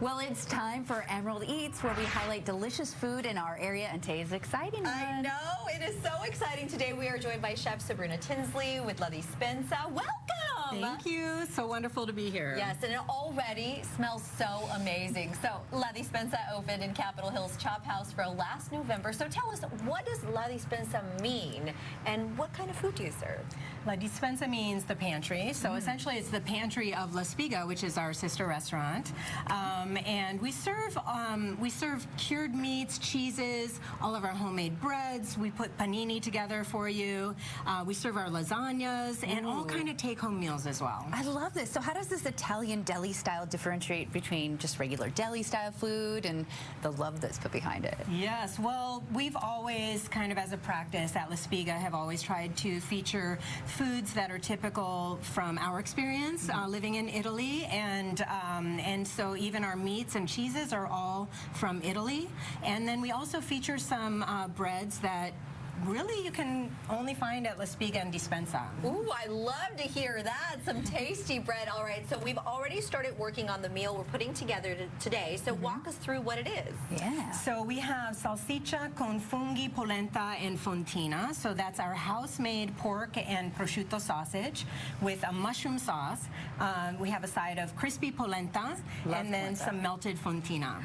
Well, it's time for Emerald Eats, where we highlight delicious food in our area, and today is exciting. I know, it is so exciting. Today we are joined by Chef Sabrina Tinsley with La Dispensa. Welcome! Thank you. So wonderful to be here. Yes, and it already smells so amazing. So La Dispensa opened in Capitol Hill's Chop House for last November. So tell us, what does La Dispensa mean, and what kind of food do you serve? La Dispensa means the pantry. So essentially it's the pantry of La Spiga, which is our sister restaurant. And we serve cured meats, cheeses, all of our homemade breads. We put panini together for you. We serve our lasagnas and all kind of take-home meals as well. I love this. So how does this Italian deli style differentiate between just regular deli style food and the love that's put behind it? Yes, well, we've always kind of as a practice at La Spiga have always tried to feature foods that are typical from our experience living in Italy, and so even our meats and cheeses are all from Italy. And then we also feature some breads that really you can only find at La Spiga and Dispensa. Ooh, I love to hear that. Some tasty bread. All right, so we've already started working on the meal we're putting together today. So walk us through what it is. Yeah. So we have salsiccia con funghi, polenta, and fontina. So that's our house-made pork and prosciutto sausage with a mushroom sauce. We have a side of crispy polenta and then some melted fontina.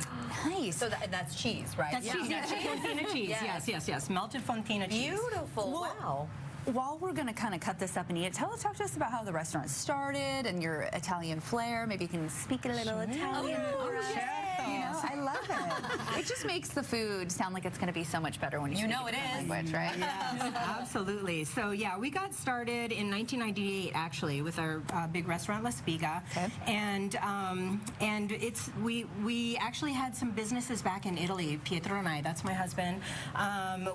Nice. So that's cheese, right? That's cheese, yes. Fontina cheese. Yes. Melted fontina cheese. Beautiful. Wow. While we're going to kind of cut this up and eat it, talk to us about how the restaurant started and your Italian flair. Maybe you can speak a little Italian. You know, I love it. It just makes the food sound like it's going to be so much better when you speak know it is. language, right? Yes, absolutely. So yeah, we got started in 1998 actually with our big restaurant La Spiga, and we actually had some businesses back in Italy. Pietro and I, that's my husband.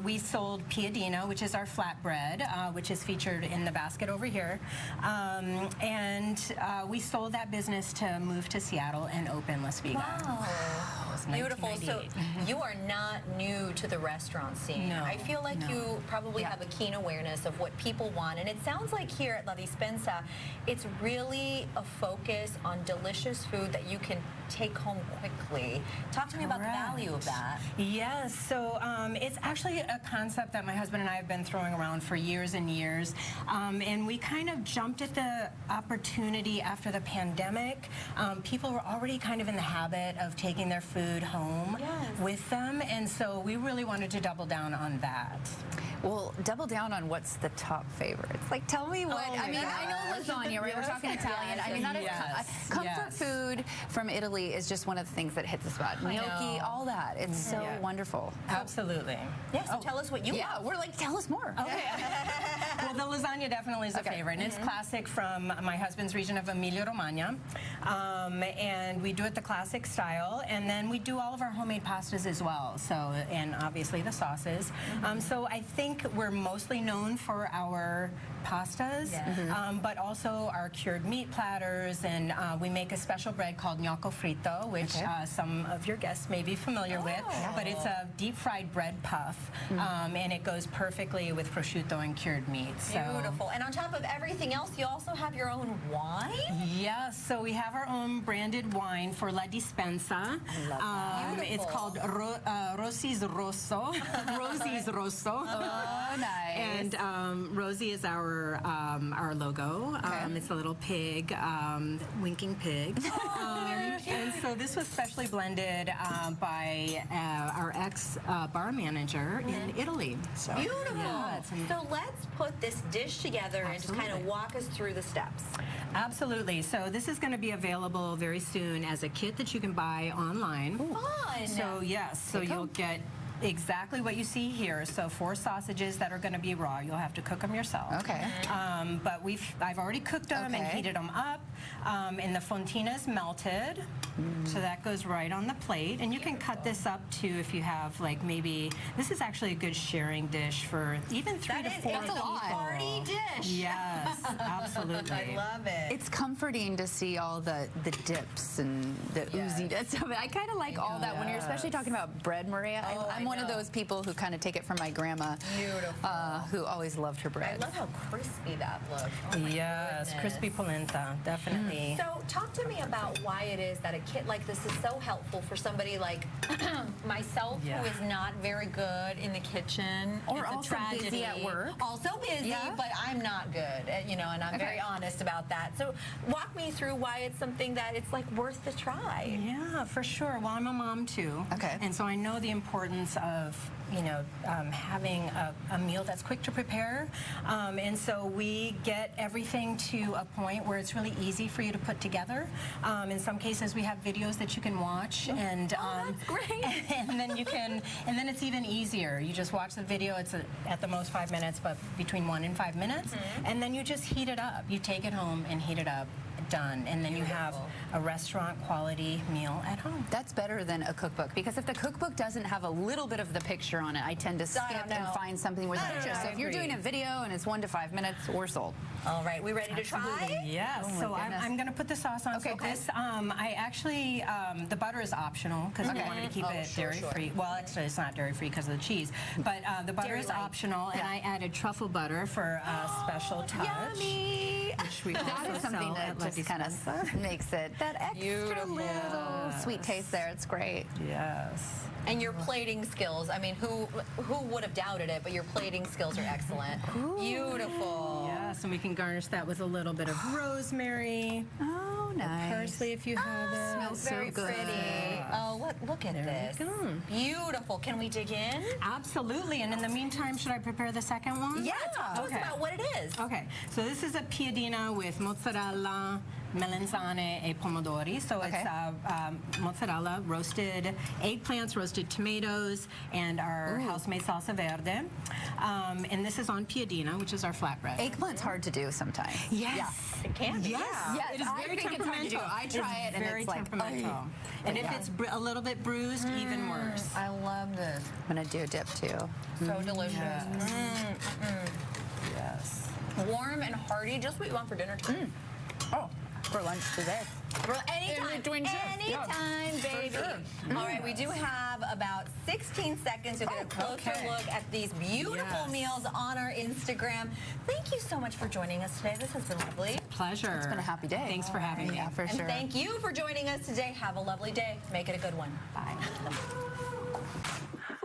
We sold piadina, which is our flatbread, which is featured in the basket over here, and we sold that business to move to Seattle and open La Spiga. Wow. Beautiful. So you are not new to the restaurant scene. No, I feel like you probably have a keen awareness of what people want, and it sounds like here at La Dispensa it's really a focus on delicious food that you can take home quickly. Talk to me about the value of that. Yes, so it's actually a concept that my husband and I have been throwing around for years and years, and we kind of jumped at the opportunity after the pandemic. People were already kind of in the habit of taking their food home with them, and so we really wanted to double down on that. Well, double down on what's the top favorites. Like, tell me what. I mean, I know lasagna, right? We're talking Italian. I mean, that is comfort food from Italy is just one of the things that hits the spot. Gnocchi, all that. It's so wonderful. Absolutely. Yeah, so tell us what you want. We're like, tell us more. Okay. Well, the lasagna definitely is a favorite, and it's classic from my husband's region of Emilia-Romagna, and we do it the classic style, and then we do all of our homemade pastas as well. So, and obviously the sauces. So I think we're mostly known for our pastas, but also our cured meat platters, and we make a special bread called gnocco fritto, which some of your guests may be familiar with, but it's a deep-fried bread puff, and it goes perfectly with prosciutto and cured meat. So. Beautiful. And on top of everything else, you also have your own wine? Yes, so we have our own branded wine for La Dispensa. I love that. It's called Rosie's Rosso. Rosie's Rosso. Oh, nice. And Rosie is our logo. It's a little pig, winking pig. And so this was specially blended by our ex-bar manager in Italy. So, beautiful. So let's put this dish together and just kind of walk us through the steps. Absolutely. So this is going to be available very soon as a kit that you can buy online. Fun. So yes, so you'll get exactly what you see here. So 4 sausages that are going to be raw. You'll have to cook them yourself. Okay. But I've already cooked them and heated them up. And the fontina's melted. So that goes right on the plate. And you can cut this up too if you have, like, maybe, this is actually a good sharing dish for even 3 to 4 people. That's a lot. Party dish. Yes, absolutely. I love it. It's comforting to see all the dips and the ooziness of it. I kind of like all that when you're especially talking about bread, Maria. I'm I'm one of those people who kind of take it from my grandma. Beautiful. Who always loved her bread. I love how crispy that looks. Oh my yes, goodness. crispy polenta, definitely. So talk to me about why it is that a kit like this is so helpful for somebody like myself who is not very good in the kitchen. Or it's also a tragedy. busy at work. Also busy, but I'm not good, you know, and I'm very honest about that. So walk me through why it's something that it's like worth the try. Yeah, for sure. Well, I'm a mom too. Okay. And so I know the importance of, you know, having a meal that's quick to prepare. And so we get everything to a point where it's really easy for you to put together. In some cases, we have videos that you can watch, and that's great. and then you can, and then it's even easier. You just watch the video. It's at the most 5 minutes, but between 1 and 5 minutes, and then you just heat it up. You take it home and heat it up. Done, and then you have a restaurant quality meal at home. That's better than a cookbook, because if the cookbook doesn't have a little bit of the picture on it, I tend to skip and find something with the picture. So if you're doing a video and it's 1 to 5 minutes, we're sold. All right, we ready to try? Yes. Oh so I'm going to put the sauce on. Okay, so this, I actually, the butter is optional because we wanted to keep it dairy-free. Well, actually, it's not dairy-free because of the cheese, but the butter is optional, and I added truffle butter for a special touch. Yummy! Which we That also is something sell that at La just kind Dispensa. of makes it that extra little sweet taste there. It's great. Yes. And your plating skills, I mean, who would have doubted it, but your plating skills are excellent. Beautiful. Yes, and we can garnish that with a little bit of rosemary. Oh, nice. Parsley if you have it. Smells so Very good. pretty. Oh, look at this. we go. Beautiful. Can we dig in? Absolutely. And in the meantime, should I prepare the second one? Yeah, talk to us Okay. about what it is. Okay, so this is a piadina with mozzarella, melanzane, e pomodori. So it's mozzarella, roasted eggplants, roasted tomatoes, and our house-made salsa verde. And this is on piadina, which is our flatbread. Eggplant's hard to do sometimes. Yes. It can be. Yes. Yes, It is I very think it's hard to do. temperamental. I try it and very it's like, temperamental. And if it's a little bit bruised, even worse. I love this. I'm going to do a dip too. So delicious. Yes. Warm and hearty, just what you want for dinner time. Oh, for lunch today. For anytime, baby. All right, we do have about 16 seconds to get a closer look at these beautiful meals on our Instagram. Thank you so much for joining us today. This has been lovely. Pleasure. It's been a happy day. Thanks for having me. Yeah, for And sure. thank you for joining us today. Have a lovely day. Make it a good one. Bye.